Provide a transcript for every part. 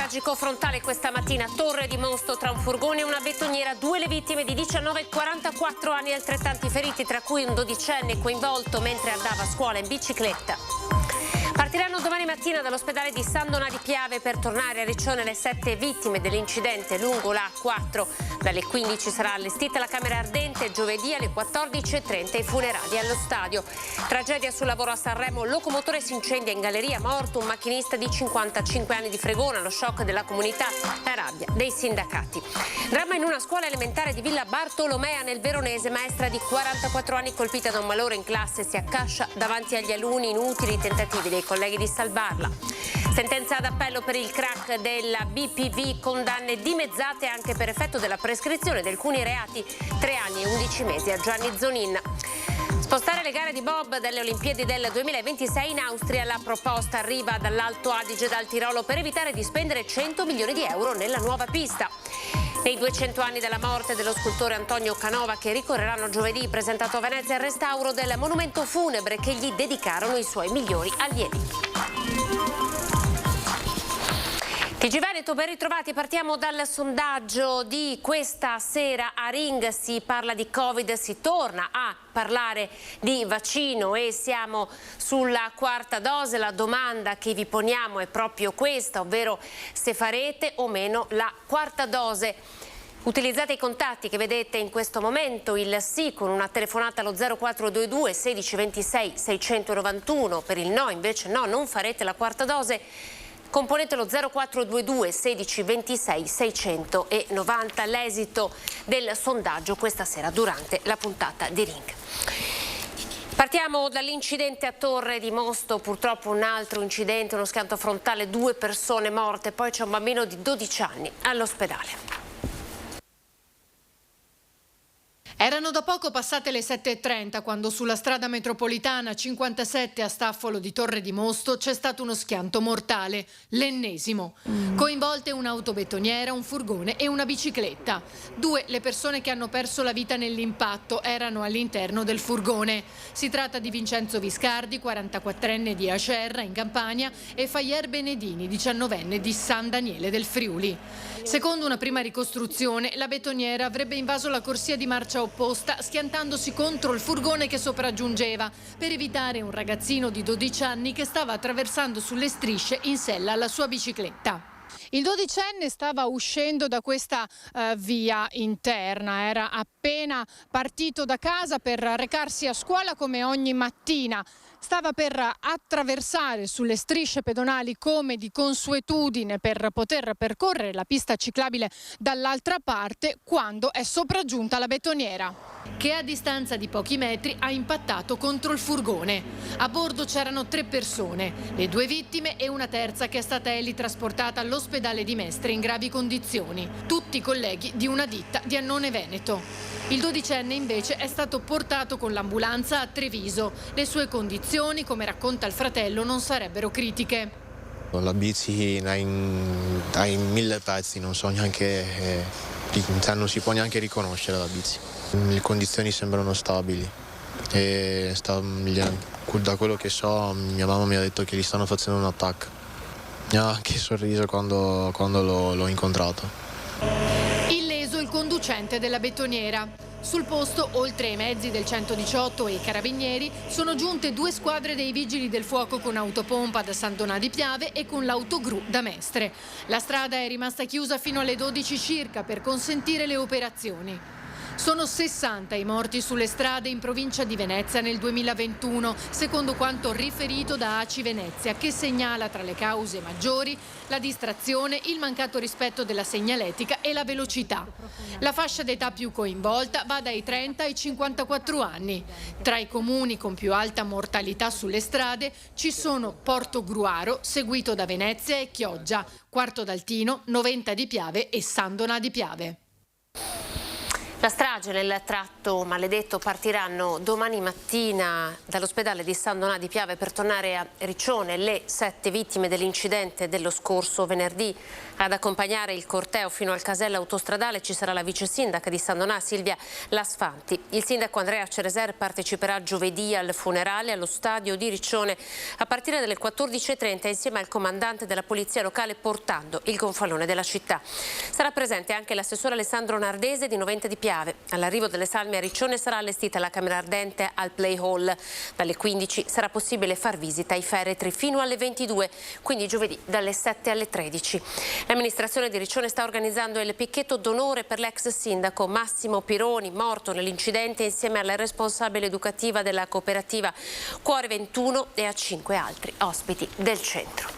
tragico frontale questa mattina a Torre di Mosto tra un furgone e una betoniera. 2 le vittime di 19 e 44 anni e altrettanti feriti, tra cui un 12enne coinvolto mentre andava a scuola in bicicletta. Partiranno domani mattina dall'ospedale di San Donà di Piave per tornare a Riccione le 7 vittime dell'incidente lungo la A4. Dalle 15 sarà allestita la camera ardente, giovedì alle 14:30 i funerali allo stadio. Tragedia sul lavoro a Sanremo, locomotore si incendia in galleria, morto un macchinista di 55 anni di Fregona, lo shock della comunità, la rabbia dei sindacati. Dramma in una scuola elementare di Villa Bartolomea nel Veronese, maestra di 44 anni colpita da un malore in classe si accascia davanti agli alunni, inutili tentativi dei colleghi di salvarla. Sentenza d'appello per il crack della BPV, condanne dimezzate anche per effetto della prescrizione di alcuni reati, 3 anni e 11 mesi a Gianni Zonin. Spostare le gare di bob delle Olimpiadi del 2026 in Austria, la proposta arriva dall'Alto Adige e dal Tirolo per evitare di spendere 100 milioni di euro nella nuova pista. Nei 200 anni dalla morte dello scultore Antonio Canova, che ricorreranno giovedì, presentato a Venezia il restauro del monumento funebre che gli dedicarono i suoi migliori allievi. TG Veneto, ben ritrovati. Partiamo dal sondaggio di questa sera. A Ring si parla di Covid, si torna a parlare di vaccino e siamo sulla 4ª dose. La domanda che vi poniamo è proprio questa, ovvero se farete o meno la 4ª dose. Utilizzate i contatti che vedete in questo momento, il sì con una telefonata allo 0422 16 26 691, per il no invece no, non farete la 4ª dose. Componete lo 0422 16 26 690, l'esito del sondaggio questa sera durante la puntata di Ring. Partiamo dall'incidente a Torre di Mosto, purtroppo un altro incidente, uno schianto frontale, 2 persone morte, poi c'è un bambino di 12 anni all'ospedale. Erano da poco passate le 7:30 quando sulla strada metropolitana 57 a Staffolo di Torre di Mosto c'è stato uno schianto mortale, l'ennesimo. Coinvolte un'auto betoniera, un furgone e una bicicletta. 2 le persone che hanno perso la vita nell'impatto erano all'interno del furgone. Si tratta di Vincenzo Viscardi, 44enne di Acerra in Campania, e Fayer Benedini, 19enne di San Daniele del Friuli. Secondo una prima ricostruzione, la betoniera avrebbe invaso la corsia di marcia opposta schiantandosi contro il furgone che sopraggiungeva per evitare un ragazzino di 12 anni che stava attraversando sulle strisce in sella alla sua bicicletta. Il 12enne stava uscendo da questa via interna, era appena partito da casa per recarsi a scuola come ogni mattina. Stava per attraversare sulle strisce pedonali come di consuetudine per poter percorrere la pista ciclabile dall'altra parte quando è sopraggiunta la betoniera, che a distanza di pochi metri ha impattato contro il furgone. A bordo c'erano 3 persone, le 2 vittime e una terza che è stata elitrasportata all'ospedale di Mestre in gravi condizioni, tutti colleghi di una ditta di Annone Veneto. Il 12enne invece è stato portato con l'ambulanza a Treviso. Le sue condizioni, come racconta il fratello, non sarebbero critiche. La bici ha in 1000 pezzi, non so neanche, non si può neanche riconoscere la bici. Le condizioni sembrano stabili e da quello che so mia mamma mi ha detto che gli stanno facendo un attacco. Mi ha anche sorriso quando l'ho incontrato. Illeso il conducente della betoniera. Sul posto, oltre ai mezzi del 118 e i carabinieri, sono giunte 2 squadre dei vigili del fuoco con autopompa da San Donà di Piave e con l'autogru da Mestre. La strada è rimasta chiusa fino alle 12 circa per consentire le operazioni. Sono 60 i morti sulle strade in provincia di Venezia nel 2021, secondo quanto riferito da ACI Venezia, che segnala tra le cause maggiori la distrazione, il mancato rispetto della segnaletica e la velocità. La fascia d'età più coinvolta va dai 30 ai 54 anni. Tra i comuni con più alta mortalità sulle strade ci sono Portogruaro, seguito da Venezia e Chioggia, Quarto d'Altino, Noventa di Piave e San Donà di Piave. La strage nel tratto maledetto partiranno domani mattina dall'ospedale di San Donà di Piave per tornare a Riccione. Le 7 vittime dell'incidente dello scorso venerdì. Ad accompagnare il corteo fino al casello autostradale ci sarà la vice sindaca di San Donà, Silvia Lasfanti. Il sindaco Andrea Cereser parteciperà giovedì al funerale allo stadio di Riccione a partire dalle 14:30 insieme al comandante della polizia locale portando il gonfalone della città. Sarà presente anche l'assessore Alessandro Nardese di Noventa di Piave. All'arrivo delle salme a Riccione sarà allestita la camera ardente al Play Hall. Dalle 15 sarà possibile far visita ai feretri fino alle 22, quindi giovedì dalle 7 alle 13. L'amministrazione di Riccione sta organizzando il picchetto d'onore per l'ex sindaco Massimo Pironi, morto nell'incidente insieme alla responsabile educativa della cooperativa Cuore 21 e a 5 altri ospiti del centro.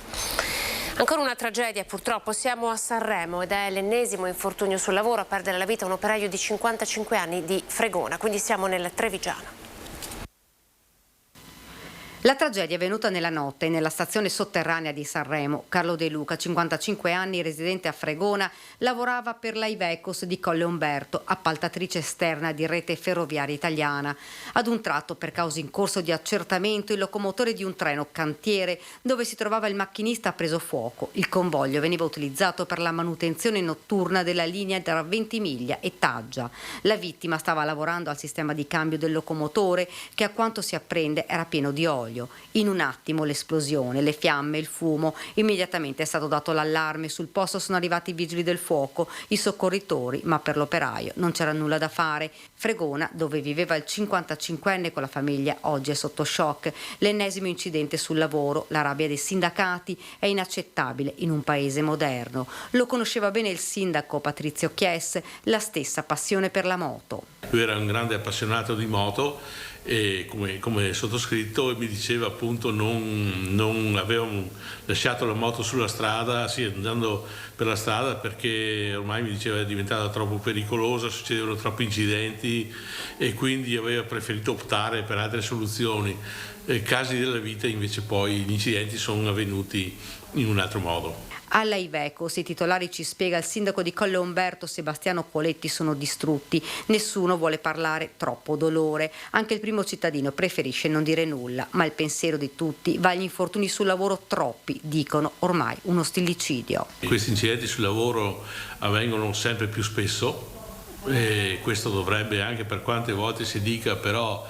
Ancora una tragedia, purtroppo siamo a Sanremo ed è l'ennesimo infortunio sul lavoro, a perdere la vita un operaio di 55 anni di Fregona, quindi siamo nel Trevigiano. La tragedia è avvenuta nella notte nella stazione sotterranea di Sanremo. Carlo De Luca, 55 anni, residente a Fregona, lavorava per la Ivecos di Colle Umberto, appaltatrice esterna di Rete Ferroviaria Italiana. Ad un tratto, per cause in corso di accertamento, il locomotore di un treno cantiere dove si trovava il macchinista ha preso fuoco. Il convoglio veniva utilizzato per la manutenzione notturna della linea tra Ventimiglia e Taggia. La vittima stava lavorando al sistema di cambio del locomotore che, a quanto si apprende, era pieno di olio. In un attimo l'esplosione, le fiamme, il fumo. Immediatamente è stato dato l'allarme. Sul posto sono arrivati i vigili del fuoco, i soccorritori, ma per l'operaio non c'era nulla da fare. Fregona, dove viveva il 55enne con la famiglia, oggi è sotto shock. L'ennesimo incidente sul lavoro. La rabbia dei sindacati è inaccettabile in un paese moderno. Lo conosceva bene il sindaco Patrizio Chies, la stessa passione per la moto. Lui era un grande appassionato di moto e come sottoscritto mi diceva appunto non avevamo lasciato la moto sulla strada, sì, andando per la strada, perché ormai mi diceva è diventata troppo pericolosa, succedevano troppi incidenti e quindi aveva preferito optare per altre soluzioni. Casi della vita invece poi gli incidenti sono avvenuti in un altro modo. Alla Ivecos, i titolari, ci spiega il sindaco di Colle Umberto Sebastiano Poletti, sono distrutti. Nessuno vuole parlare, troppo dolore. Anche il primo cittadino preferisce non dire nulla, ma il pensiero di tutti va agli infortuni sul lavoro, troppi, dicono ormai uno stillicidio. Questi incidenti sul lavoro avvengono sempre più spesso e questo dovrebbe, anche per quante volte si dica, però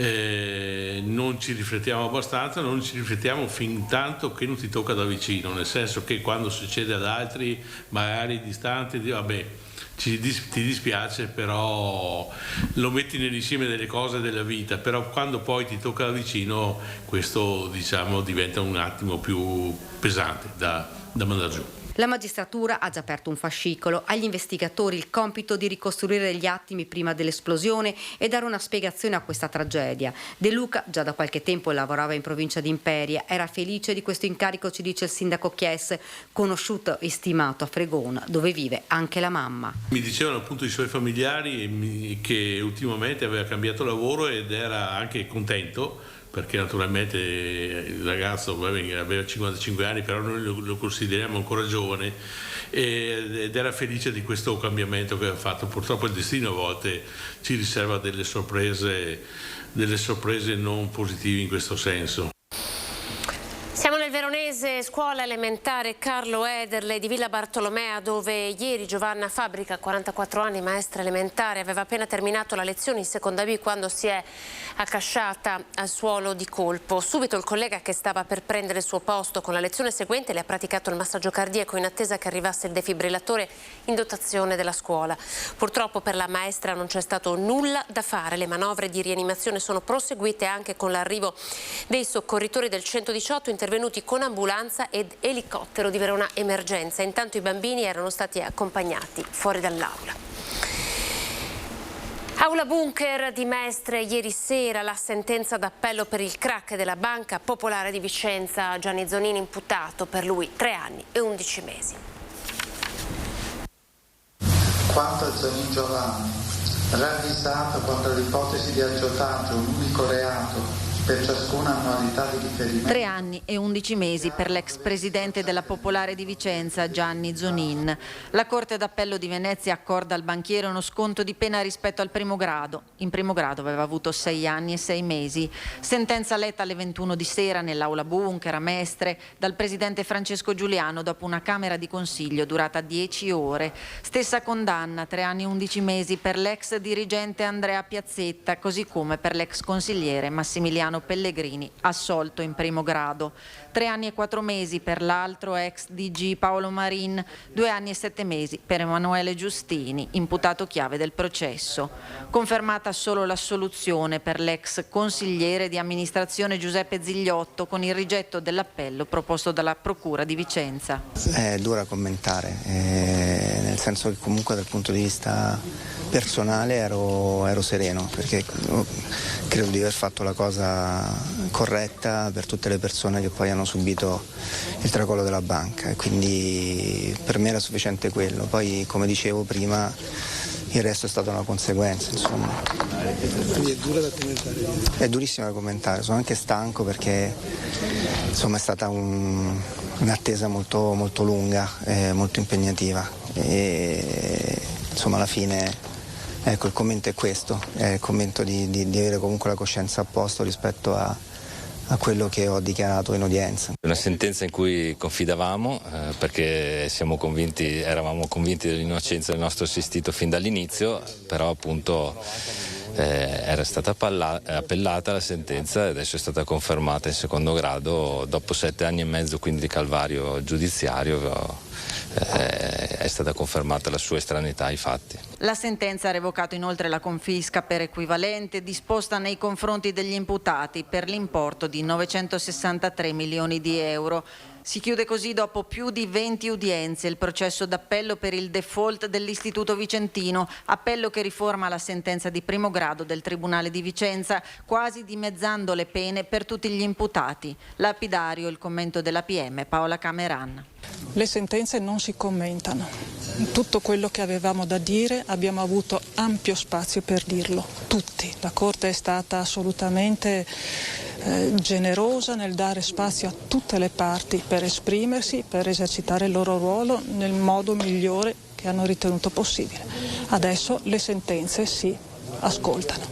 non ci riflettiamo abbastanza, non ci riflettiamo fin tanto che non ti tocca da vicino, nel senso che quando succede ad altri magari distanti, vabbè, ti dispiace, però lo metti nell'insieme delle cose della vita, però quando poi ti tocca da vicino questo, diciamo, diventa un attimo più pesante da mandare giù. La magistratura ha già aperto un fascicolo, agli investigatori il compito di ricostruire gli attimi prima dell'esplosione e dare una spiegazione a questa tragedia. De Luca già da qualche tempo lavorava in provincia di Imperia, era felice di questo incarico, ci dice il sindaco Chies, conosciuto e stimato a Fregona, dove vive anche la mamma. Mi dicevano appunto i suoi familiari che ultimamente aveva cambiato lavoro ed era anche contento, perché naturalmente il ragazzo aveva 55 anni, però noi lo consideriamo ancora giovane, ed era felice di questo cambiamento che aveva fatto. Purtroppo il destino a volte ci riserva delle sorprese non positive in questo senso. Siamo nel veronese, scuola elementare Carlo Ederle di Villa Bartolomea, dove ieri Giovanna Fabbrica, 44 anni, maestra elementare, aveva appena terminato la lezione in seconda B quando si è accasciata al suolo di colpo. Subito il collega che stava per prendere il suo posto con la lezione seguente le ha praticato il massaggio cardiaco in attesa che arrivasse il defibrillatore in dotazione della scuola. Purtroppo per la maestra non c'è stato nulla da fare, le manovre di rianimazione sono proseguite anche con l'arrivo dei soccorritori del 118 intervenuti con ambulanza ed elicottero di Verona Emergenza. Intanto i bambini erano stati accompagnati fuori dall'aula. Aula bunker di Mestre, ieri sera la sentenza d'appello per il crack della Banca Popolare di Vicenza. Gianni Zonini imputato, per lui 3 anni e 11 mesi. Quanto a Zonin Giovanni, ravvisato contro l'ipotesi di aggiotaggio un unico reato per ciascuna annualità di riferimento. 3 anni e 11 mesi per l'ex presidente della Popolare di Vicenza, Gianni Zonin. La Corte d'Appello di Venezia accorda al banchiere uno sconto di pena rispetto al primo grado. In primo grado aveva avuto 6 anni e 6 mesi. Sentenza letta alle 21 di sera nell'aula bunker a Mestre dal presidente Francesco Giuliano dopo una camera di consiglio durata 10 ore. Stessa condanna, 3 anni e 11 mesi per l'ex dirigente Andrea Piazzetta, così come per l'ex consigliere Massimiliano Pellegrini, assolto in primo grado. 3 anni e 4 mesi per l'altro ex DG Paolo Marin, 2 anni e 7 mesi per Emanuele Giustini, imputato chiave del processo. Confermata solo l'assoluzione per l'ex consigliere di amministrazione Giuseppe Zigliotto con il rigetto dell'appello proposto dalla Procura di Vicenza. È dura commentare, nel senso che comunque dal punto di vista personale ero sereno, perché credo di aver fatto la cosa corretta per tutte le persone che poi hanno subito il tracollo della banca, e quindi per me era sufficiente quello. Poi, come dicevo prima, il resto è stata una conseguenza, insomma. Quindi è dura da commentare? È durissima da commentare, sono anche stanco perché insomma è stata un'attesa molto, molto lunga, molto impegnativa, e insomma alla fine ecco, il commento è questo, è il commento di avere comunque la coscienza a posto rispetto a quello che ho dichiarato in udienza. Una sentenza in cui confidavamo, perché eravamo convinti dell'innocenza del nostro assistito fin dall'inizio, però appunto era stata appellata la sentenza e adesso è stata confermata in secondo grado dopo 7 anni e mezzo quindi di calvario giudiziario. È stata confermata la sua estraneità ai fatti. La sentenza ha revocato inoltre la confisca per equivalente disposta nei confronti degli imputati per l'importo di 963 milioni di euro. Si chiude così dopo più di 20 udienze il processo d'appello per il default dell'Istituto Vicentino, appello che riforma la sentenza di primo grado del Tribunale di Vicenza, quasi dimezzando le pene per tutti gli imputati. Lapidario il commento della PM Paola Cameran. Le sentenze non si commentano. Tutto quello che avevamo da dire abbiamo avuto ampio spazio per dirlo, tutti. La Corte è stata assolutamente generosa nel dare spazio a tutte le parti per esprimersi, per esercitare il loro ruolo nel modo migliore che hanno ritenuto possibile. Adesso le sentenze si ascoltano.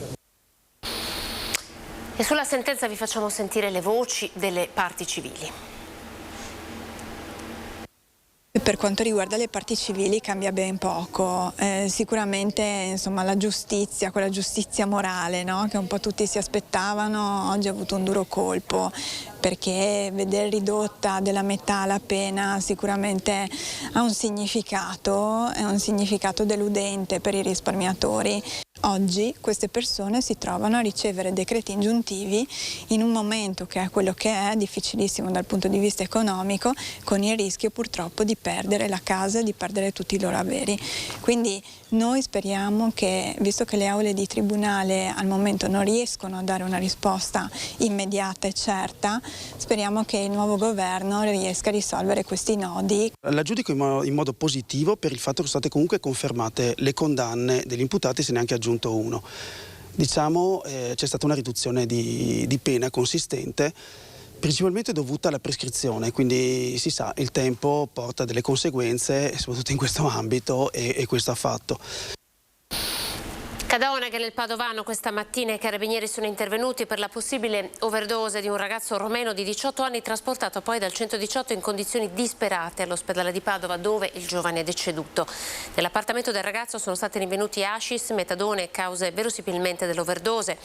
E sulla sentenza vi facciamo sentire le voci delle parti civili. Per quanto riguarda le parti civili cambia ben poco, sicuramente insomma, la giustizia, quella giustizia morale, no? Che un po' tutti si aspettavano, oggi ha avuto un duro colpo, perché vedere ridotta della metà la pena sicuramente ha un significato, è un significato deludente per i risparmiatori. Oggi queste persone si trovano a ricevere decreti ingiuntivi in un momento che è quello che è difficilissimo dal punto di vista economico, con il rischio purtroppo di perdere la casa e di perdere tutti i loro averi. Quindi noi speriamo che, visto che le aule di tribunale al momento non riescono a dare una risposta immediata e certa, speriamo che il nuovo governo riesca a risolvere questi nodi. La giudico in modo positivo per il fatto che sono state comunque confermate le condanne degli imputati, se ne è anche aggiunto uno. Diciamo c'è stata una riduzione di pena consistente, principalmente dovuta alla prescrizione, quindi si sa, il tempo porta delle conseguenze, soprattutto in questo ambito, e questo ha fatto. Cadona, che nel Padovano questa mattina i carabinieri sono intervenuti per la possibile overdose di un ragazzo romeno di 18 anni trasportato poi dal 118 in condizioni disperate all'ospedale di Padova, dove il giovane è deceduto. Nell'appartamento del ragazzo sono state rinvenuti hashish, metadone e cause verosimilmente dell'overdose.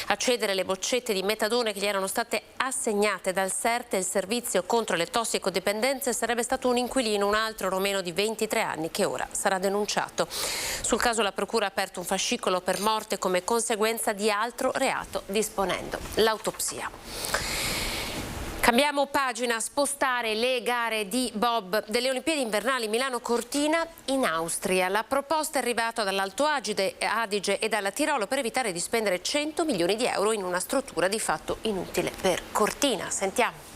A cedere le boccette di metadone che gli erano state assegnate dal SERT, il servizio contro le tossicodipendenze, sarebbe stato un inquilino, un altro romeno di 23 anni che ora sarà denunciato. Sul caso la procura ha aperto un fascicolo per morte come conseguenza di altro reato, disponendo l'autopsia. Cambiamo pagina, spostare le gare di bob delle Olimpiadi invernali Milano-Cortina in Austria. La proposta è arrivata dall'Alto Adige e dalla Tirolo per evitare di spendere 100 milioni di euro in una struttura di fatto inutile per Cortina. Sentiamo.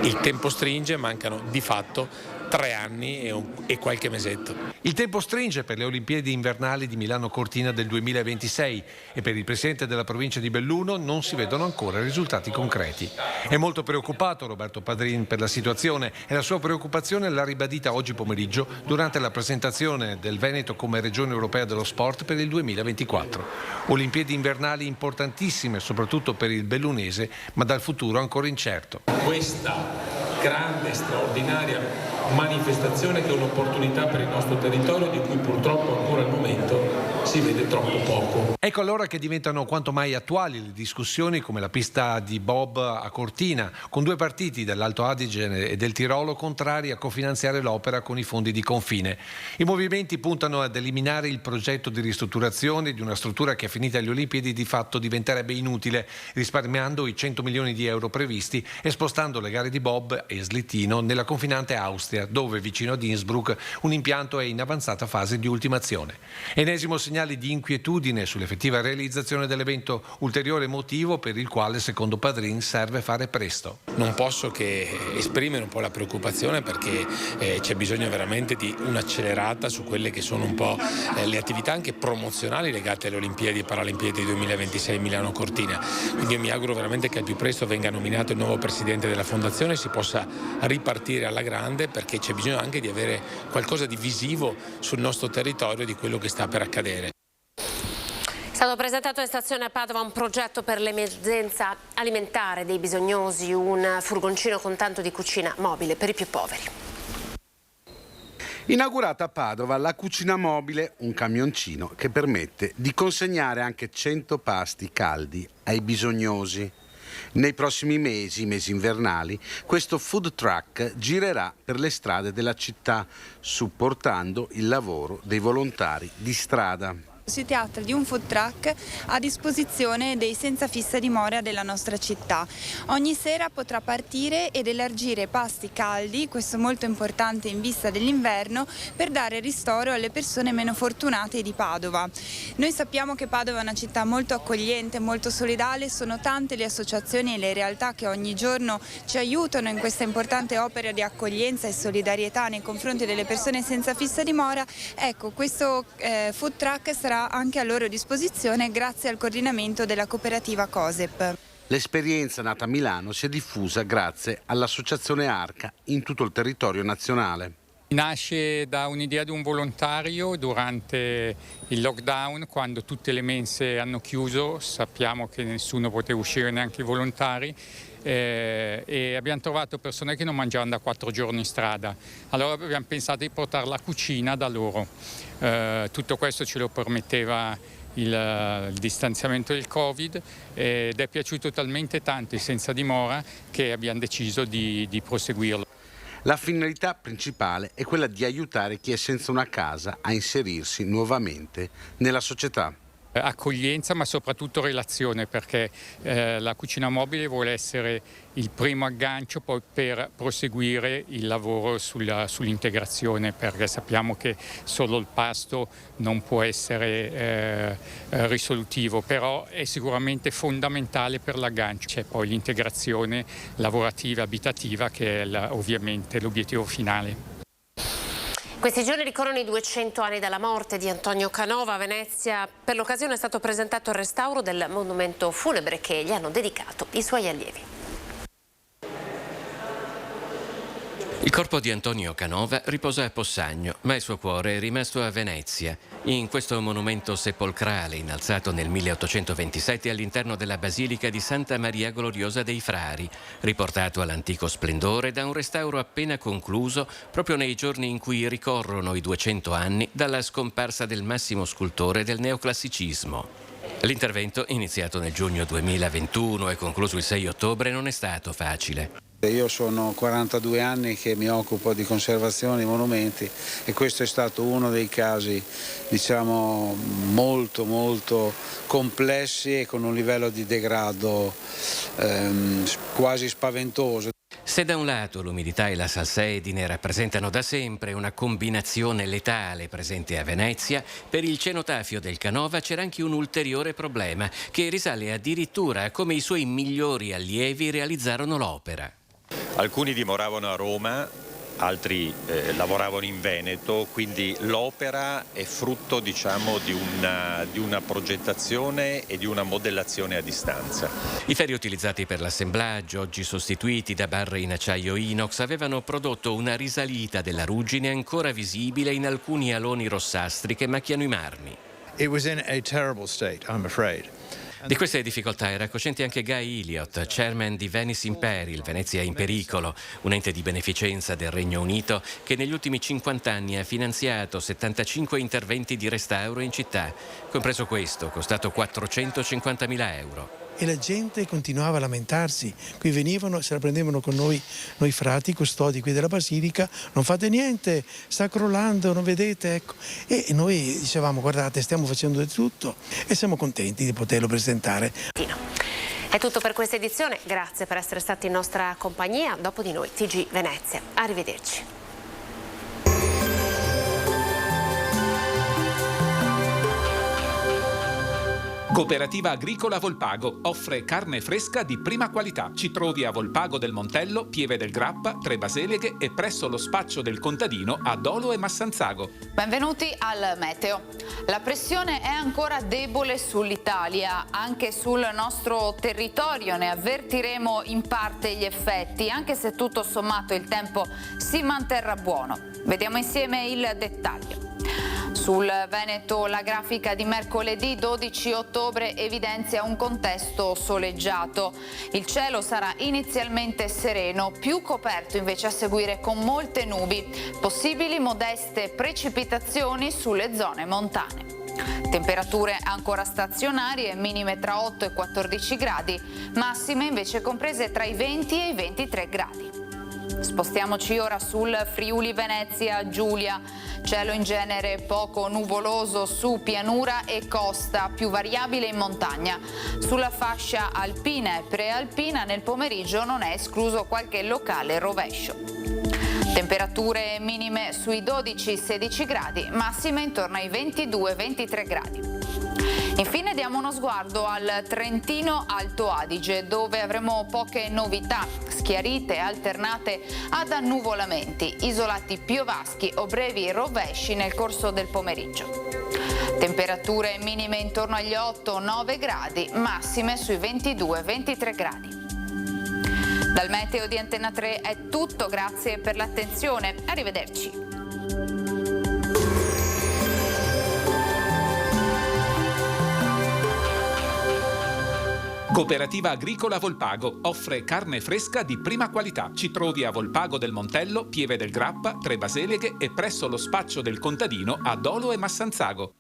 Il tempo stringe, mancano di fatto 3 anni e qualche mesetto. Il tempo stringe per le Olimpiadi invernali di Milano Cortina del 2026 e per il presidente della provincia di Belluno non si vedono ancora risultati concreti. È molto preoccupato Roberto Padrin per la situazione e la sua preoccupazione l'ha ribadita oggi pomeriggio durante la presentazione del Veneto come regione europea dello sport per il 2024. Olimpiadi invernali importantissime soprattutto per il bellunese, ma dal futuro ancora incerto. Questa grande, straordinaria manifestazione che è un'opportunità per il nostro territorio di cui purtroppo ancora al momento si vede troppo poco. Ecco allora che diventano quanto mai attuali le discussioni come la pista di bob a Cortina, con 2 partiti dell'Alto Adige e del Tirolo contrari a cofinanziare l'opera con i fondi di confine. I movimenti puntano ad eliminare il progetto di ristrutturazione di una struttura che finita alle Olimpiadi di fatto diventerebbe inutile, risparmiando i 100 milioni di euro previsti e spostando le gare di bob e slittino nella confinante Austria, dove vicino ad Innsbruck un impianto è in avanzata fase di ultimazione. Enesimo segnale di inquietudine sull'effettiva realizzazione dell'evento, ulteriore motivo per il quale secondo Padrin serve fare presto. Non posso che esprimere un po' la preoccupazione perché c'è bisogno veramente di un'accelerata su quelle che sono un po' le attività anche promozionali legate alle Olimpiadi e Paralimpiadi 2026 Milano Cortina. Quindi io mi auguro veramente che al più presto venga nominato il nuovo presidente della fondazione e si possa ripartire alla grande, perché c'è bisogno anche di avere qualcosa di visivo sul nostro territorio di quello che sta per accadere. È stato presentato in stazione a Padova un progetto per l'emergenza alimentare dei bisognosi, un furgoncino con tanto di cucina mobile per i più poveri. Inaugurata a Padova la cucina mobile, un camioncino che permette di consegnare anche 100 pasti caldi ai bisognosi. Nei prossimi mesi invernali, questo food truck girerà per le strade della città, supportando il lavoro dei volontari di strada. Si tratta di un food truck a disposizione dei senza fissa dimora della nostra città. Ogni sera potrà partire ed elargire pasti caldi, questo molto importante in vista dell'inverno, per dare ristoro alle persone meno fortunate di Padova. Noi sappiamo che Padova è una città molto accogliente, molto solidale, sono tante le associazioni e le realtà che ogni giorno ci aiutano in questa importante opera di accoglienza e solidarietà nei confronti delle persone senza fissa dimora. Ecco, questo food truck sarà anche a loro disposizione grazie al coordinamento della cooperativa COSEP. L'esperienza nata a Milano si è diffusa grazie all'associazione Arca in tutto il territorio nazionale. Nasce da un'idea di un volontario durante il lockdown, quando tutte le mense hanno chiuso, sappiamo che nessuno poteva uscire, neanche i volontari, e abbiamo trovato persone che non mangiavano da 4 giorni in strada. Allora abbiamo pensato di portare la cucina da loro. Tutto questo ce lo permetteva il distanziamento del Covid ed è piaciuto talmente tanto il senza dimora che abbiamo deciso di proseguirlo. La finalità principale è quella di aiutare chi è senza una casa a inserirsi nuovamente nella società. Accoglienza, ma soprattutto relazione, perché la cucina mobile vuole essere il primo aggancio poi per proseguire il lavoro sull'integrazione, perché sappiamo che solo il pasto non può essere risolutivo, però è sicuramente fondamentale per l'aggancio. C'è poi l'integrazione lavorativa e abitativa, che è ovviamente l'obiettivo finale. Questi giorni ricorrono i 200 anni dalla morte di Antonio Canova. A Venezia per l'occasione è stato presentato il restauro del monumento funebre che gli hanno dedicato i suoi allievi. Il corpo di Antonio Canova riposa a Possagno, ma il suo cuore è rimasto a Venezia, in questo monumento sepolcrale innalzato nel 1827 all'interno della Basilica di Santa Maria Gloriosa dei Frari, riportato all'antico splendore da un restauro appena concluso proprio nei giorni in cui ricorrono i 200 anni dalla scomparsa del massimo scultore del neoclassicismo. L'intervento, iniziato nel giugno 2021 e concluso il 6 ottobre, non è stato facile. Io sono 42 anni che mi occupo di conservazione di monumenti e questo è stato uno dei casi, diciamo, molto complessi e con un livello di degrado quasi spaventoso. Se da un lato l'umidità e la salsedine rappresentano da sempre una combinazione letale presente a Venezia, per il cenotafio del Canova c'era anche un ulteriore problema che risale addirittura a come i suoi migliori allievi realizzarono l'opera. Alcuni dimoravano a Roma, altri lavoravano in Veneto, quindi l'opera è frutto, diciamo, di una progettazione e di una modellazione a distanza. I ferri utilizzati per l'assemblaggio, oggi sostituiti da barre in acciaio inox, avevano prodotto una risalita della ruggine ancora visibile in alcuni aloni rossastri che macchiano i marmi. It was in a terrible state, I'm afraid. Di queste difficoltà era cosciente anche Guy Elliott, chairman di Venice in Peril, Venezia in pericolo, un ente di beneficenza del Regno Unito che negli ultimi 50 anni ha finanziato 75 interventi di restauro in città, compreso questo, costato 450.000 euro. E la gente continuava a lamentarsi, qui venivano, se la prendevano con noi frati, custodi qui della Basilica, non fate niente, sta crollando, non vedete, ecco. E noi dicevamo, guardate, stiamo facendo di tutto e siamo contenti di poterlo presentare. È tutto per questa edizione, grazie per essere stati in nostra compagnia, dopo di noi TG Venezia, arrivederci. Cooperativa Agricola Volpago offre carne fresca di prima qualità. Ci trovi a Volpago del Montello, Pieve del Grappa, Tre Baseleghe e presso lo spaccio del contadino a Dolo e Massanzago. Benvenuti al meteo. La pressione è ancora debole sull'Italia, anche sul nostro territorio ne avvertiremo in parte gli effetti, anche se tutto sommato il tempo si manterrà buono. Vediamo insieme il dettaglio. Sul Veneto la grafica di mercoledì 12 ottobre evidenzia un contesto soleggiato. Il cielo sarà inizialmente sereno, più coperto invece a seguire con molte nubi, possibili modeste precipitazioni sulle zone montane. Temperature ancora stazionarie, minime tra 8 e 14 gradi, massime invece comprese tra i 20 e i 23 gradi. Spostiamoci ora sul Friuli Venezia Giulia, cielo in genere poco nuvoloso su pianura e costa, più variabile in montagna. Sulla fascia alpina e prealpina nel pomeriggio non è escluso qualche locale rovescio. Temperature minime sui 12-16 gradi, massime intorno ai 22-23 gradi. Infine diamo uno sguardo al Trentino Alto Adige, dove avremo poche novità, schiarite alternate ad annuvolamenti, isolati piovaschi o brevi rovesci nel corso del pomeriggio. Temperature minime intorno agli 8-9 gradi, massime sui 22-23 gradi. Dal meteo di Antena 3 è tutto, grazie per l'attenzione, arrivederci. Cooperativa Agricola Volpago offre carne fresca di prima qualità. Ci trovi a Volpago del Montello, Pieve del Grappa, Tre Baseleghe e presso lo spaccio del contadino a Dolo e Massanzago.